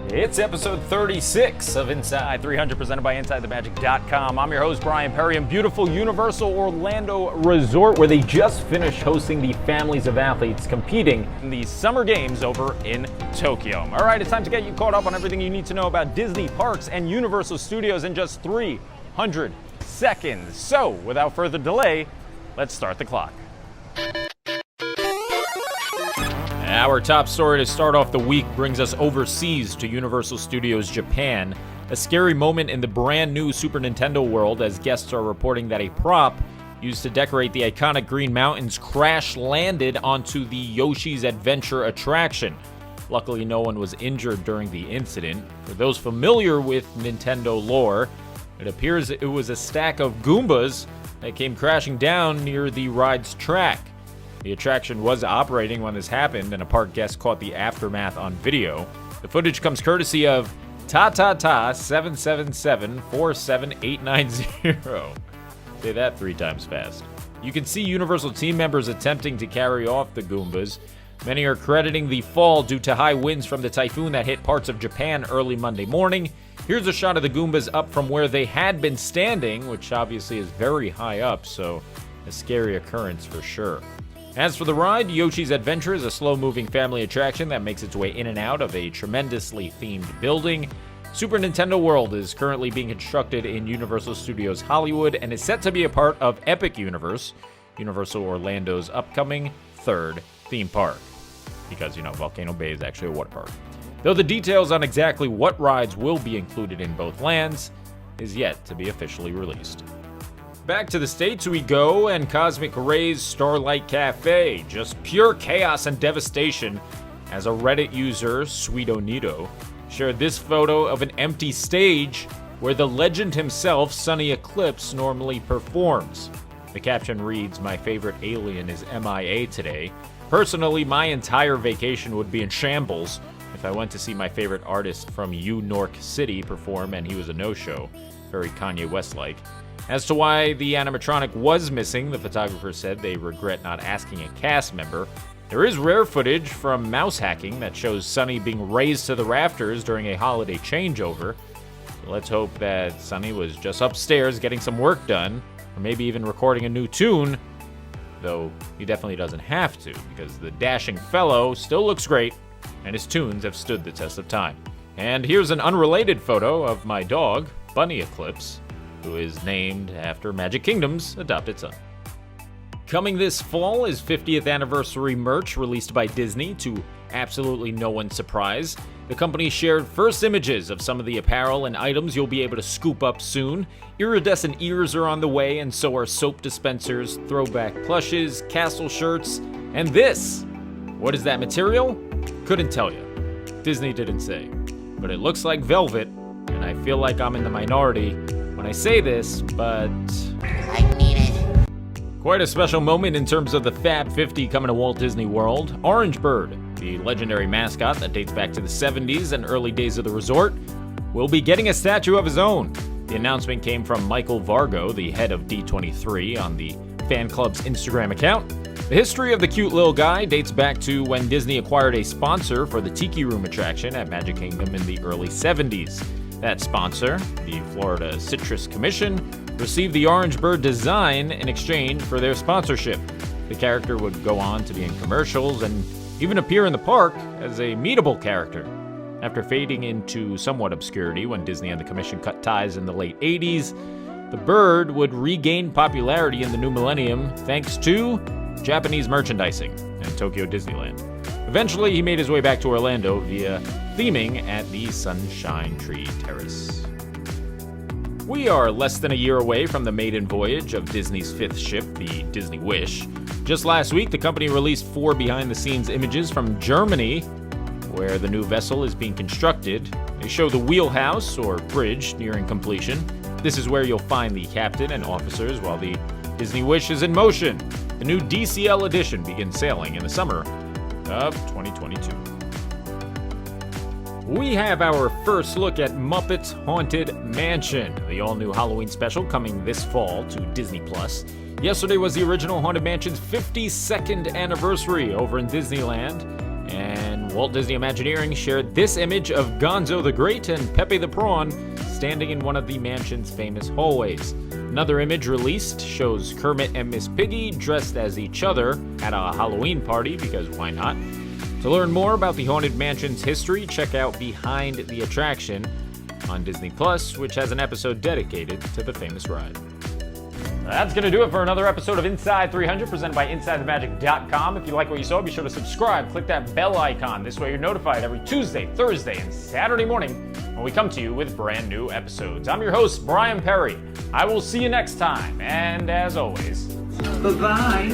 It's episode 36 of Inside 300, presented by InsideTheMagic.com. I'm your host, Brian Perry, in beautiful Universal Orlando Resort, where they just finished hosting the families of athletes competing in the Summer Games over in Tokyo. All right, it's time to get you caught up on everything you need to know about Disney parks and Universal Studios in just 300 seconds. So, without further delay, let's start the clock. Our top story to start off the week brings us overseas to Universal Studios Japan. A scary moment in the brand new Super Nintendo world, as guests are reporting that a prop used to decorate the iconic Green Mountains crash-landed onto the Yoshi's Adventure attraction. Luckily, no one was injured during the incident. For those familiar with Nintendo lore, it appears it was a stack of Goombas that came crashing down near the ride's track. The attraction was operating when this happened, and a park guest caught the aftermath on video. The footage comes courtesy of Ta-ta-ta-777-47890. Say that 3 times fast. You can see Universal team members attempting to carry off the Goombas. Many are crediting the fall due to high winds from the typhoon that hit parts of Japan early Monday morning. Here's a shot of the Goombas up from where they had been standing, which obviously is very high up, so a scary occurrence for sure. As for the ride, Yoshi's Adventure is a slow-moving family attraction that makes its way in and out of a tremendously themed building. Super Nintendo World is currently being constructed in Universal Studios Hollywood and is set to be a part of Epic Universe, Universal Orlando's upcoming 3rd theme park. Because, Volcano Bay is actually a water park. Though the details on exactly what rides will be included in both lands is yet to be officially released. Back to the States we go, and Cosmic Ray's Starlight Cafe. Just pure chaos and devastation, as a Reddit user, Sweetonito, shared this photo of an empty stage where the legend himself, Sonny Eclipse, normally performs. The caption reads, "My favorite alien is MIA today. Personally, my entire vacation would be in shambles if I went to see my favorite artist from York City perform and he was a no-show." Very Kanye West-like. As to why the animatronic was missing, the photographer said they regret not asking a cast member. There is rare footage from mouse hacking that shows Sonny being raised to the rafters during a holiday changeover. So let's hope that Sonny was just upstairs getting some work done, or maybe even recording a new tune, though he definitely doesn't have to, because the dashing fellow still looks great, and his tunes have stood the test of time. And here's an unrelated photo of my dog, Bunny Eclipse, who is named after Magic Kingdom's adopted son. Coming this fall is 50th anniversary merch released by Disney, to absolutely no one's surprise. The company shared first images of some of the apparel and items you'll be able to scoop up soon. Iridescent ears are on the way, and so are soap dispensers, throwback plushes, castle shirts, and this. What is that material? Couldn't tell you. Disney didn't say. But it looks like velvet, and I feel like I'm in the minority when I say this, but I need it. Quite a special moment in terms of the Fab 50 coming to Walt Disney World. Orange Bird, the legendary mascot that dates back to the 70s and early days of the resort, will be getting a statue of his own. The announcement came from Michael Vargo, the head of D23, on the fan club's Instagram account. The history of the cute little guy dates back to when Disney acquired a sponsor for the Tiki Room attraction at Magic Kingdom in the early 70s. That sponsor, the Florida Citrus Commission, received the Orange Bird design in exchange for their sponsorship. The character would go on to be in commercials and even appear in the park as a meetable character. After fading into somewhat obscurity when Disney and the Commission cut ties in the late 80s, the bird would regain popularity in the new millennium thanks to Japanese merchandising and Tokyo Disneyland. Eventually, he made his way back to Orlando via theming at the Sunshine Tree Terrace. We are less than a year away from the maiden voyage of Disney's 5th ship, the Disney Wish. Just last week, the company released 4 behind-the-scenes images from Germany, where the new vessel is being constructed. They show the wheelhouse, or bridge, nearing completion. This is where you'll find the captain and officers while the Disney Wish is in motion. The new DCL edition begins sailing in the summer of 2022. We have our first look at Muppets Haunted Mansion, the all-new Halloween special coming this fall to Disney+. Yesterday was the original Haunted Mansion's 52nd anniversary over in Disneyland, And Walt Disney Imagineering shared this image of Gonzo the Great and Pepe the Prawn standing in one of the mansion's famous hallways. Another image released shows Kermit and Miss Piggy dressed as each other at a Halloween party, because why not? To learn more about the Haunted Mansion's history, check out Behind the Attraction on Disney Plus, which has an episode dedicated to the famous ride. That's going to do it for another episode of Inside 300, presented by InsideTheMagic.com. If you like what you saw, be sure to subscribe. Click that bell icon. This way you're notified every Tuesday, Thursday, and Saturday morning when we come to you with brand new episodes. I'm your host, Brian Perry. I will see you next time, and as always, Bye-bye.